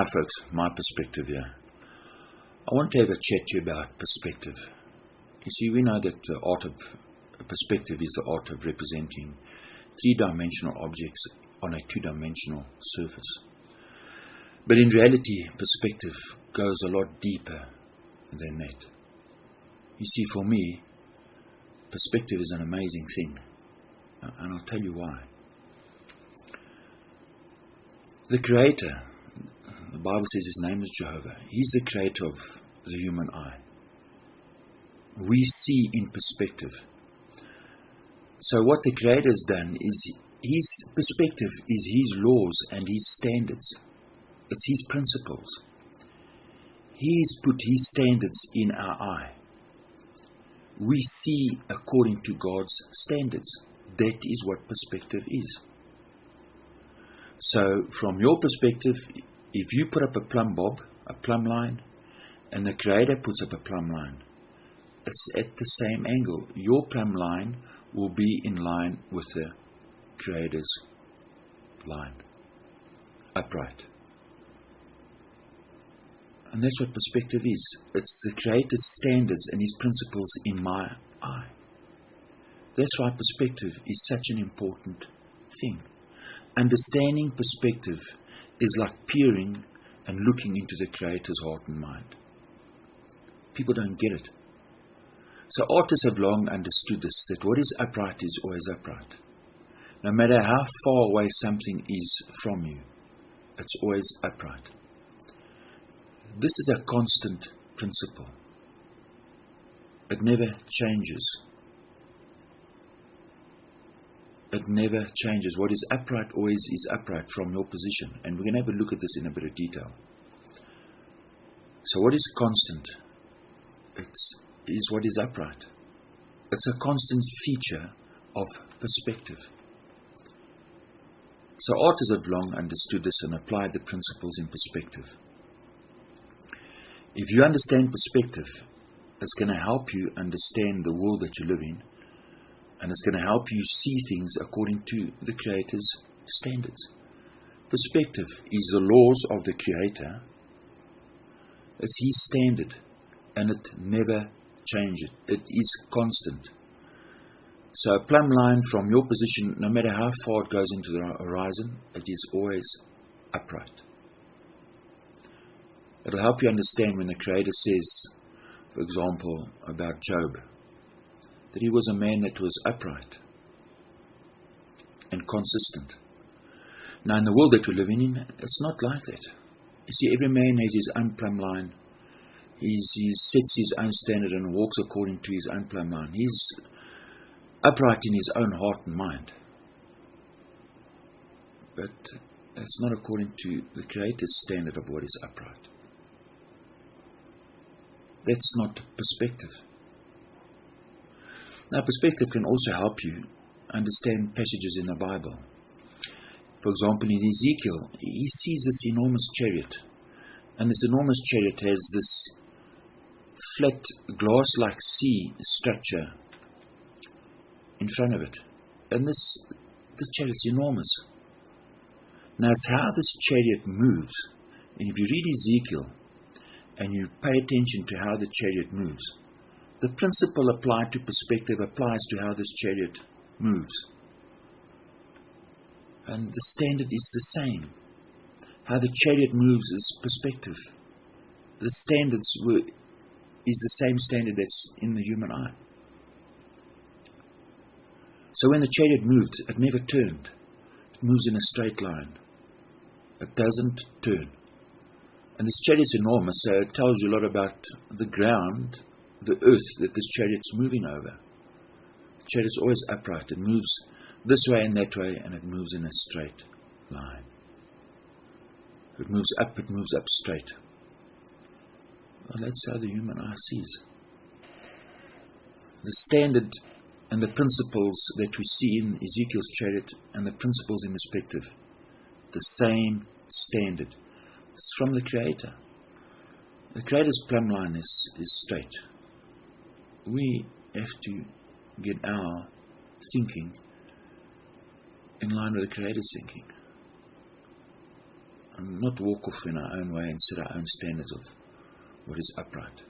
Hi folks, my perspective here. I want to have a chat to you about perspective. You see, we know that the art of perspective is the art of representing three-dimensional objects on a two-dimensional surface. But in reality, perspective goes a lot deeper than that. You see, for me, perspective is an amazing thing, and I'll tell you why. The Creator, the Bible says his name is Jehovah. He's the creator of the human eye. We see in perspective. So what the Creator has done is his perspective is his laws and his standards. It's his principles. He's put his standards in our eye. We see according to God's standards. That is what perspective is. So from your perspective, if you put up a plumb bob, a plumb line, and the Creator puts up a plumb line, it's at the same angle. Your plumb line will be in line with the Creator's line, upright. And that's what perspective is. It's the Creator's standards and his principles in my eye. That's why perspective is such an important thing. Understanding perspective is like peering and looking into the Creator's heart and mind. People don't get it. So artists have long understood this, that what is upright is always upright. No matter how far away something is from you, it's always upright. This is a constant principle. It never changes. It never changes. What is upright always is upright from your position. And we're going to have a look at this in a bit of detail. So what is constant? It is what is upright. It's a constant feature of perspective. So artists have long understood this and applied the principles in perspective. If you understand perspective, it's going to help you understand the world that you live in. And it's going to help you see things according to the Creator's standards. Perspective is the laws of the Creator. It's his standard. And it never changes. It is constant. So a plumb line from your position, no matter how far it goes into the horizon, it is always upright. It'll help you understand when the Creator says, for example, about Job, that he was a man that was upright and consistent. Now in the world that we're living in, it's not like that. You see, every man has his own plumb line. He sets his own standard and walks according to his own plumb line. He's upright in his own heart and mind. But that's not according to the Creator's standard of what is upright. That's not perspective. Now, perspective can also help you understand passages in the Bible. For example, in Ezekiel, he sees this enormous chariot. And this enormous chariot has this flat, glass-like sea structure in front of it. And this chariot's enormous. Now, it's how this chariot moves. And if you read Ezekiel, and you pay attention to how the chariot moves, the principle applied to perspective applies to how this chariot moves. And the standard is the same. How the chariot moves is perspective. The standards is the same standard that's in the human eye. So when the chariot moved, it never turned. It moves in a straight line. It doesn't turn. And this chariot's enormous, so it tells you a lot about the ground, the earth that this chariot's moving over. The chariot's always upright. It moves this way and that way, and it moves in a straight line. It moves up straight. Well, that's how the human eye sees. The standard and the principles that we see in Ezekiel's chariot and the principles in perspective, the same standard. It's from the Creator. The Creator's plumb line is straight. We have to get our thinking in line with the Creator's thinking. and not walk off in our own way and set our own standards of what is upright.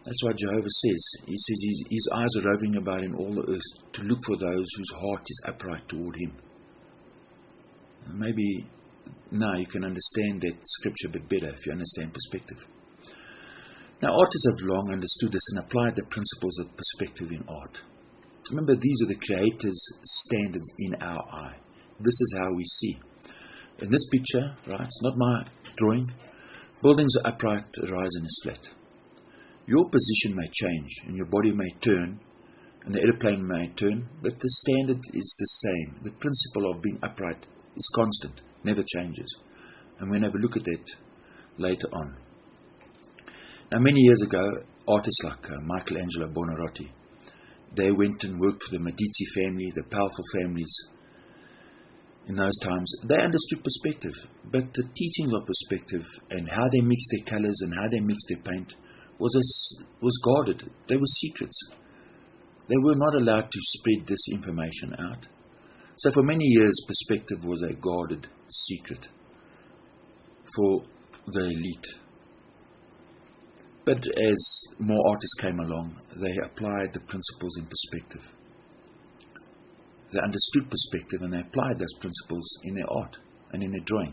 That's why Jehovah says, he says his eyes are roving about in all the earth to look for those whose heart is upright toward him. And maybe now you can understand that scripture a bit better if you understand perspective. Now, artists have long understood this and applied the principles of perspective in art. Remember, these are the Creator's standards in our eye. This is how we see. In this picture, right, it's not my drawing, buildings are upright, the horizon is flat. Your position may change, and your body may turn, and the airplane may turn, but the standard is the same. The principle of being upright is constant, never changes. And we're going to have a look at that later on. Now, many years ago, artists like Michelangelo Buonarroti, they went and worked for the Medici family, the powerful families in those times. They understood perspective, but the teachings of perspective and how they mixed their colors and how they mixed their paint was guarded. They were secrets. They were not allowed to spread this information out. So for many years, perspective was a guarded secret for the elite. But as more artists came along, they applied the principles in perspective. They understood perspective and they applied those principles in their art and in their drawing.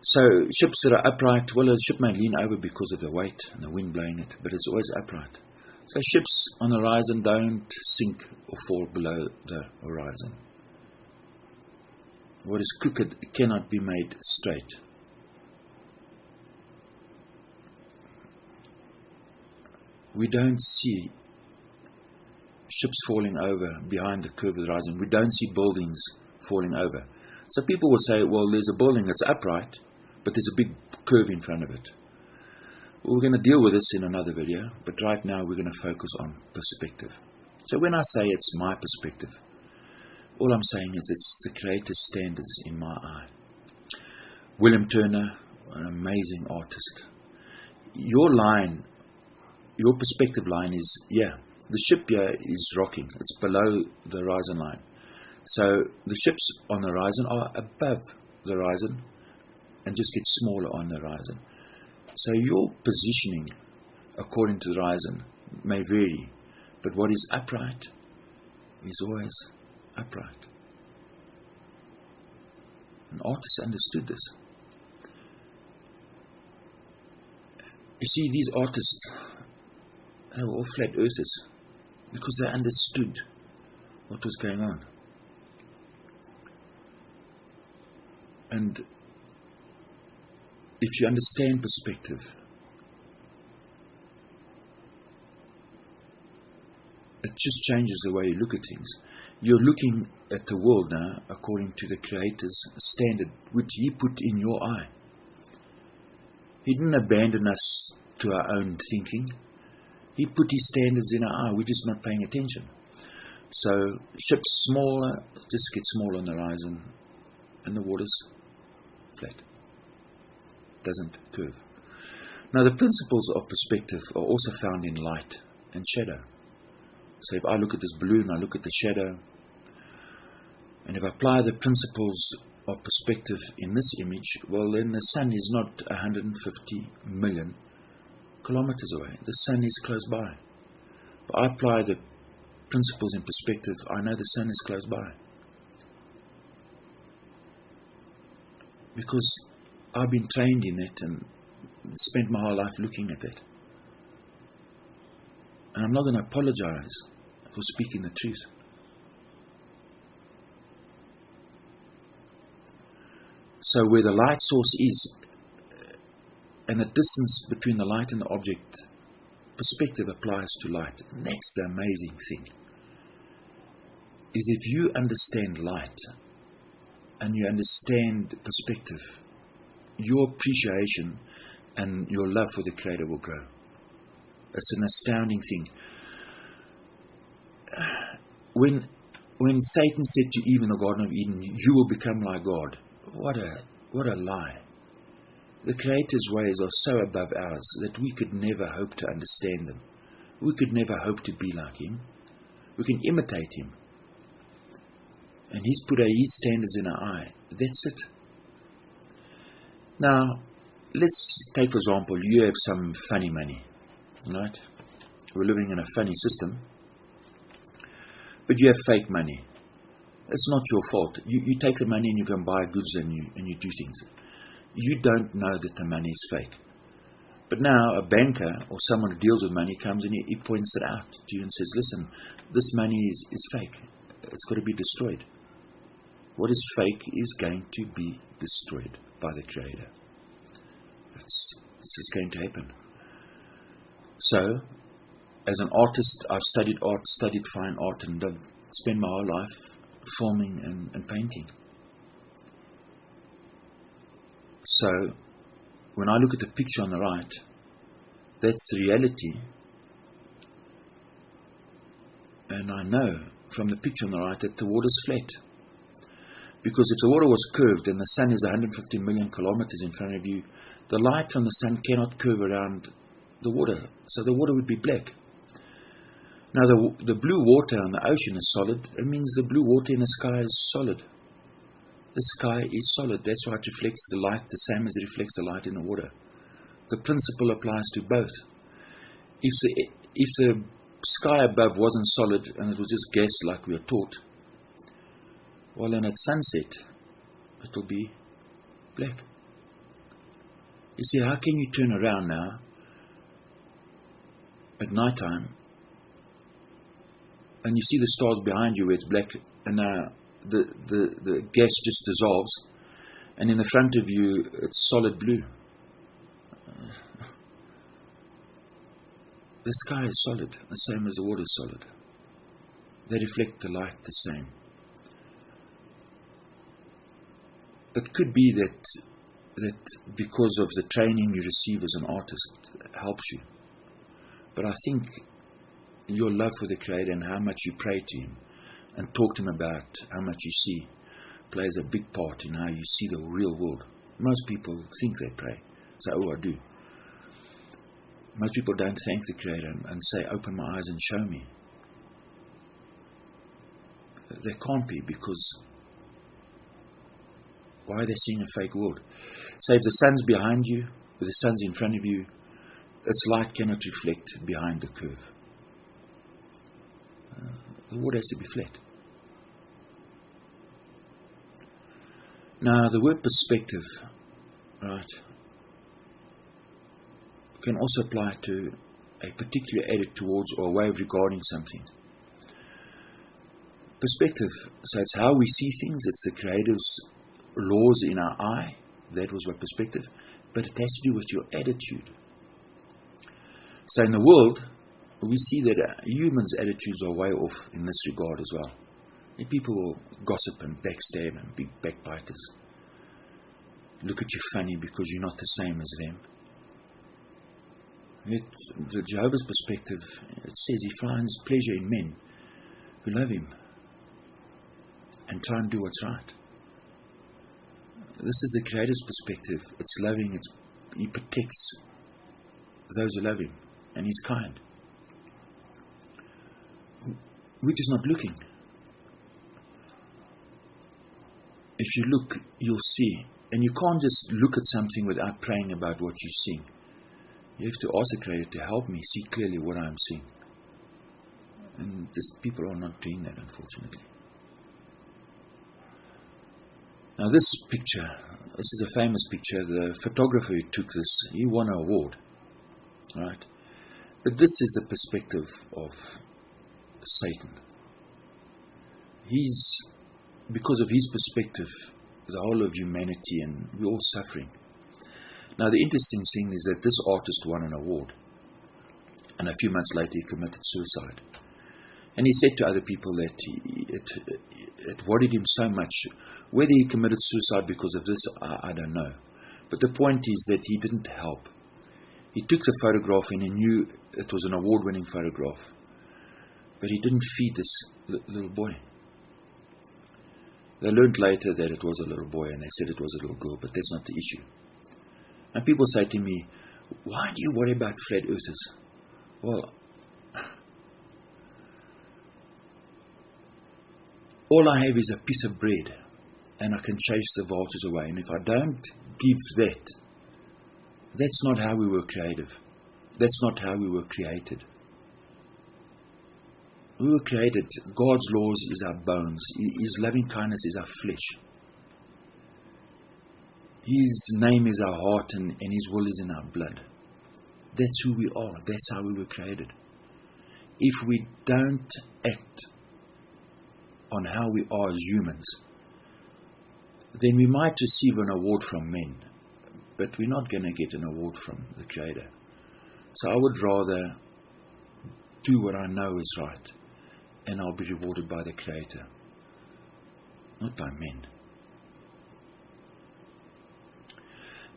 So ships that are upright, well, a ship may lean over because of the weight and the wind blowing it, but it's always upright. So ships on the horizon don't sink or fall below the horizon. What is crooked cannot be made straight. We don't see ships falling over behind the curve of the horizon. We don't see buildings falling over. So people will say, well, there's a building that's upright, but there's a big curve in front of it. Well, we're going to deal with this in another video, but right now we're going to focus on perspective. So when I say it's my perspective, all I'm saying is it's the Creator's standards in my eye. William Turner, an amazing artist. Your perspective line is, the ship here is rocking. It's below the horizon line. So the ships on the horizon are above the horizon and just get smaller on the horizon. So your positioning according to the horizon may vary, but what is upright is always upright. And artists understood this. You see, these artists, they were all flat earthers because they understood what was going on. And if you understand perspective, it just changes the way you look at things. You're looking at the world now according to the Creator's standard, which He put in your eye. He didn't abandon us to our own thinking. He put His standards in our eye. We're just not paying attention. So ships smaller, just get smaller on the horizon, and the water's flat. Doesn't curve. Now the principles of perspective are also found in light and shadow. So if I look at this balloon, I look at the shadow, and if I apply the principles of perspective in this image, well, then the sun is not 150 million kilometers away. The sun is close by. If I apply the principles in perspective, I know the sun is close by. Because I've been trained in that and spent my whole life looking at that. And I'm not going to apologize for speaking the truth. So where the light source is, and the distance between the light and the object, perspective applies to light. And that's the amazing thing. Is if you understand light and you understand perspective, your appreciation and your love for the Creator will grow. It's an astounding thing. When Satan said to Eve in the Garden of Eden, you will become like God, what a lie. The Creator's ways are so above ours that we could never hope to understand them. We could never hope to be like Him. We can imitate Him. And He's put His standards in our eye. That's it. Now, let's take for example, you have some funny money, right? We're living in a funny system, but you have fake money. It's not your fault. You take the money and you go and buy goods and you do things. You don't know that the money is fake. But now a banker or someone who deals with money comes and he points it out to you and says, listen, this money is fake. It's got to be destroyed. What is fake is going to be destroyed by the Creator. It's just going to happen. So, as an artist, I've studied art, studied fine art, and I've spent my whole life filming and painting. So, when I look at the picture on the right, that's the reality. And I know from the picture on the right that the water's flat. Because if the water was curved and the sun is 150 million kilometers in front of you, the light from the sun cannot curve around the water. So the water would be black. Now the blue water on the ocean is solid. It means the blue water in the sky is solid. The sky is solid. That's why it reflects the light the same as it reflects the light in the water. The principle applies to both. If the sky above wasn't solid and it was just gas like we are taught, well, then at sunset it will be black. You see, how can you turn around now at night time and you see the stars behind you where it's black, and now the gas just dissolves, and in the front of you it's solid blue. The sky is solid, the same as the water is solid. They reflect the light the same. It could be that because of the training you receive as an artist, it helps you. But I think your love for the Creator and how much you pray to Him and talk to Him about how much you see plays a big part in how you see the real world. Most people think they pray. Say, oh, I do. Most people don't thank the Creator and say, open my eyes and show me. They can't be, because why are they seeing a fake world? So if the sun's behind you, or the sun's in front of you, its light cannot reflect behind the curve. The water has to be flat. Now, the word perspective, right, can also apply to a particular attitude towards or a way of regarding something. Perspective, so it's how we see things, it's the Creator's laws in our eye. That was what perspective, but it has to do with your attitude. So in the world, we see that humans' attitudes are way off in this regard as well. And people will gossip and backstab and be backbiters. Look at you funny because you're not the same as them. The Jehovah's perspective, it says he finds pleasure in men who love him and try and do what's right. This is the Creator's perspective. It's loving. He protects those who love him, and he's kind. We're just not looking. If you look, you'll see. And you can't just look at something without praying about what you're seeing. You have to ask the Creator to help me see clearly what I'm seeing. And just people are not doing that, unfortunately. Now this picture, this is a famous picture. The photographer who took this, he won an award. Right? But this is the perspective of Satan. Because of his perspective, the whole of humanity, and we're all suffering. Now the interesting thing is that this artist won an award, and a few months later he committed suicide. And he said to other people that it worried him so much. Whether he committed suicide because of this, I don't know. But the point is that he didn't help. He took the photograph and he knew it was an award-winning photograph. But he didn't feed this little boy. They learned later that it was a little boy, and they said it was a little girl, but that's not the issue. And people say to me, why do you worry about flat earthers? Well, all I have is a piece of bread, and I can chase the vultures away. And if I don't give that. That's not how we were creative. That's not how we were created. We were created, God's laws is our bones. His loving kindness is our flesh. His name is our heart, and His will is in our blood. That's who we are. That's how we were created. If we don't act on how we are as humans, then we might receive an award from men, but we're not going to get an award from the Creator. So I would rather do what I know is right, and I'll be rewarded by the Creator, not by men.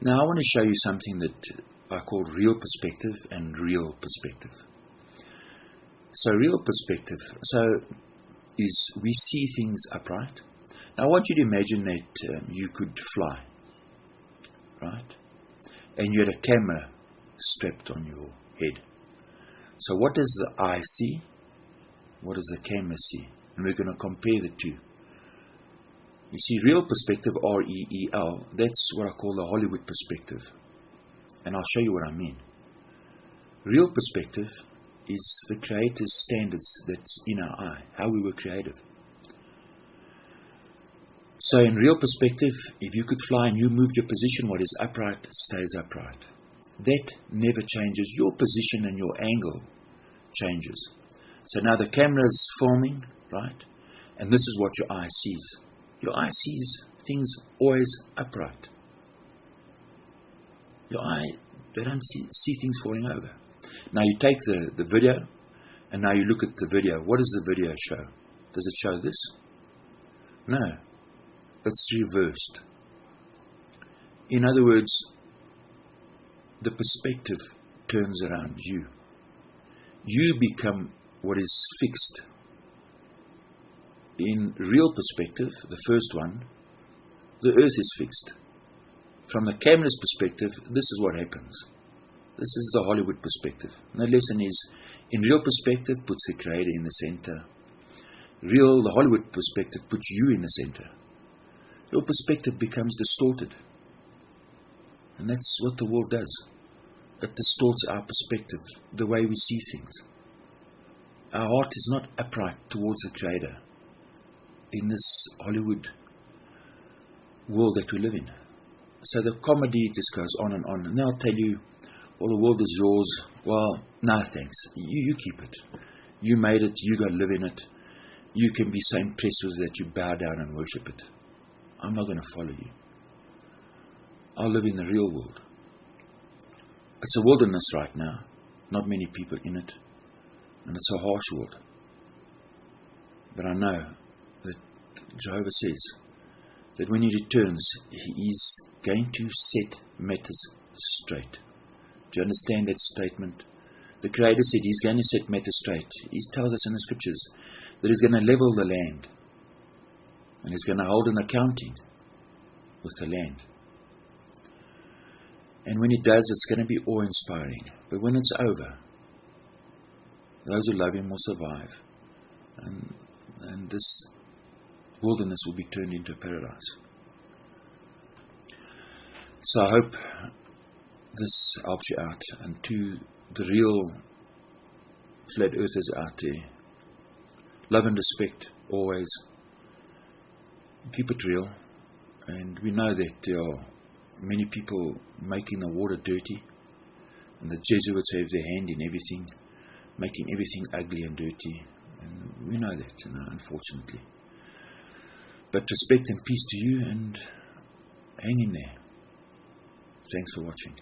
Now I want to show you something that I call real perspective and real perspective. So real perspective is we see things upright. Now I want you to imagine that you could fly, right? And you had a camera strapped on your head. So what does the eye see? What does the camera see? And we're going to compare the two. You see, real perspective, R-E-E-L, that's what I call the Hollywood perspective. And I'll show you what I mean. Real perspective is the Creator's standards that's in our eye, how we were created. So in real perspective, if you could fly and you moved your position, what is upright stays upright. That never changes. Your position and your angle changes. So now the camera is filming, right? And this is what your eye sees. Your eye sees things always upright. Your eye, they don't see things falling over. Now you take the video, and now you look at the video. What does the video show? Does it show this? No. It's reversed. In other words, the perspective turns around you. You become what is fixed. In real perspective, the first one, the earth is fixed. From the camera's perspective, this is what happens. This is the Hollywood perspective. And the lesson is, in real perspective, puts the Creator in the center. The Hollywood perspective puts you in the center. Your perspective becomes distorted. And that's what the world does. It distorts our perspective, the way we see things. Our heart is not upright towards the Creator in this Hollywood world that we live in. So the comedy just goes on, and they'll tell you, well, the world is yours. Well, no thanks. You keep it. You made it. You got to live in it. You can be so impressed with it that you bow down and worship it. I'm not going to follow you. I'll live in the real world. It's a wilderness right now. Not many people in it. And it's a harsh world. But I know that Jehovah says that when He returns, He is going to set matters straight. Do you understand that statement? The Creator said He's going to set matters straight. He tells us in the Scriptures that He's going to level the land. And He's going to hold an accounting with the land. And when He does, it's going to be awe-inspiring. But when it's over, those who love Him will survive. And this wilderness will be turned into paradise. So I hope this helps you out. And to the real flat earthers out there, love and respect always. Keep it real. And we know that there are many people making the water dirty. And the Jesuits have their hand in everything, making everything ugly and dirty. And we know that, unfortunately. But respect and peace to you, and hang in there. Thanks for watching.